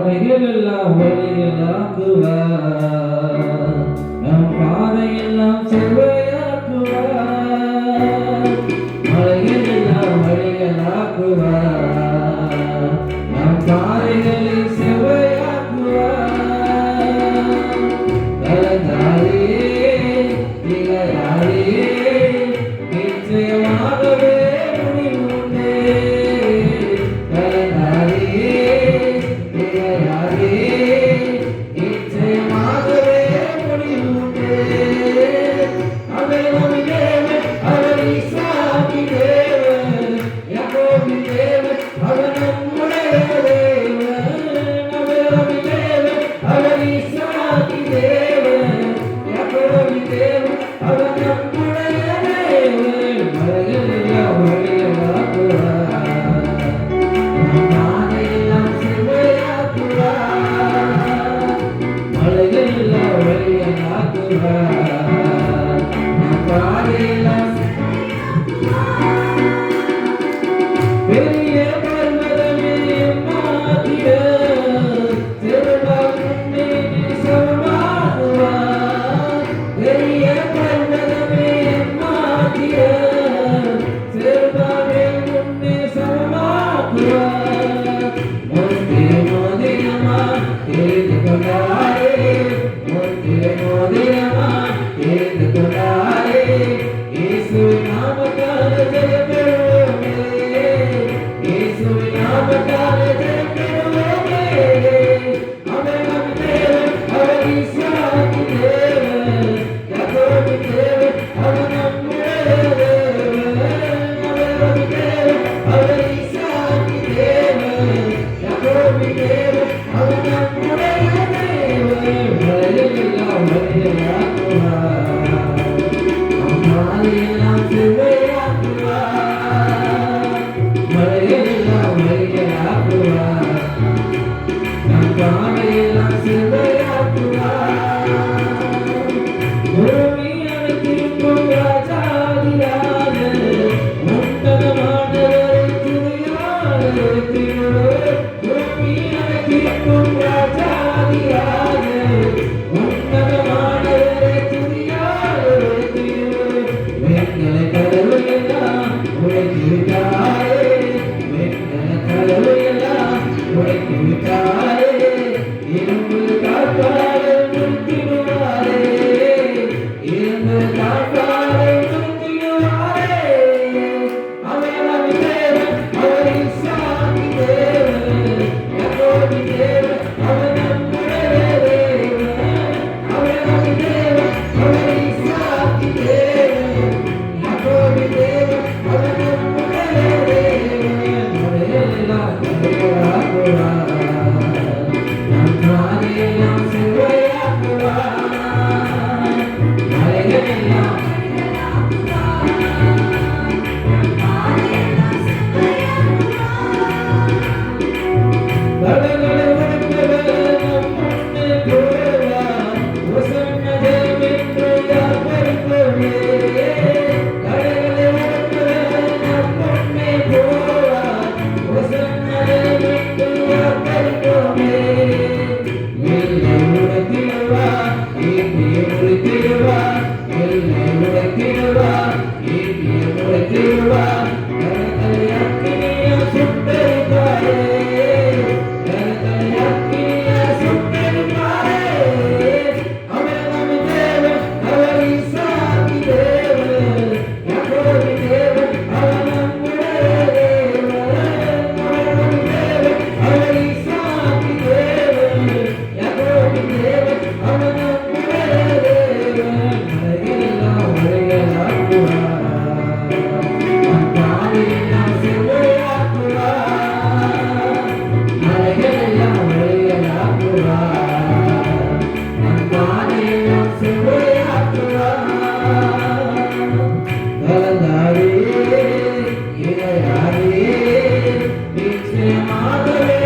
மலைகளெல்லாம் வழிகளாக்குவார், நம் பாதையெல்லாம் செவ்வையாக்குவார். மலைகளெல்லாம் வழிகளாக்குவார், நம் பாதைகளை செவ்வையாக்குவார். கலந்தாரே திகழாரே நிச்சயமாகவே பெரிய பர்வதமே மாத்திர திருவாக்குன்னே சமமாகுவார். பெரிய பர்வதமே மாத்திர திருவாவே முன்னே சமமாகுவார். முத்திரை மோதிரமா தெரிந்து கொண்டாரே, முத்திரை மோதிரமா தெரிந்து கொண்டாரே. இயேசுவின் நாமத்தால் ஜெயம் பெறுவோமே, இயேசுவின் நாமத்தால் ஜெயம் பெறுவோமே. அவர் நம் தேவன், அவர் ஈசாக்கின் தேவன், யாக்கோபின் தேவன், அவர் நம்முடைய தேவன். அவர் நம் தேவன், அவர் ஈசாக்கின் தேவன், யாக்கோபின் தேவன், அவர் நம்முடைய தேவன். மலையெல்லாம் வழிகளாக்குவார், மலையெல்லாம் செவ்வையாக்குவார். மலையெல்லாம் வழிகளாக்குவார், நம் பாதையெல்லாம் செவ்வையாக்குவார். பூமி அனைத்திற்கும் ராஜாதிராஜ உன்னதமானவரை துதியார். பூமி அனைத்திற்கும் ராஜாதிராஜ உன்னதமானவரை துதியார். வெண்கல கடவுளெல்லாம் உடைத்துவிட்டாரே, வெண்கல கடவுளெல்லாம் உடைத்துவிட்டாரே. இரும்பு காப்பாரை நிறுத்திடுவாரே, இரும்பு காப்பாரை நிறுத்திடுவாரே. அவர் நம் தேவன், அவர் ஈசாக்கின் தேவன், யாக்கோபின் தேவன், அவர் நம்முடைய தேவன். அவர் நம் தேவன், அவர் ஈசாக்கின் தேவன், யாக்கோபின் தேவன், அவர் நம்முடைய தேவன். மலையெல்லாம் வழிகளாக்குவார், நம் பாதையெல்லாம் செவ்வையாக்குவார். மலைகளெல்லாம் தடைகளை உடைத்தவர் நம் முன்னே போவார். ஒசன்னதே வென்று யார் பறிப்போமே. தடைகளை உடைத்தவர் நம் முன்னே போவார். ஒசன்னதே வென்று யார் பறிப்போமே. எல்லை உடைத்திடுவார், ஈட்டியை உடைத்திடுவார். எல்லை உடைத்திடுவார், ஈட்டியை உடைத்திடுவார். கரங்களை அக்கினியால் சுட்டெரிப்பாரே, கரங்களை அக்கினியால் சுட்டெரிப்பாரே. அவர் நம் தேவன், அவர் ஈசாக்கின் தேவன், யாக்கோபின் தேவன், அவர் நம்முடைய தேவன். அவர் நம் தேவன், அவர் ஈசாக்கின் தேவன், யாக்கோபின் தேவன், அவர் நம்முடைய தேவன். மலைகளெல்லாம் வழிகளாக்குவார், நம் பாதையெல்லாம் செவ்வையாக்குவார். மலைகளெல்லாம் வழிகளாக்குவார், நம் பாதையெல்லாம் செவ்வையாக்குவார். கலந்தாரே இணையாரே நிச்சயமாகவே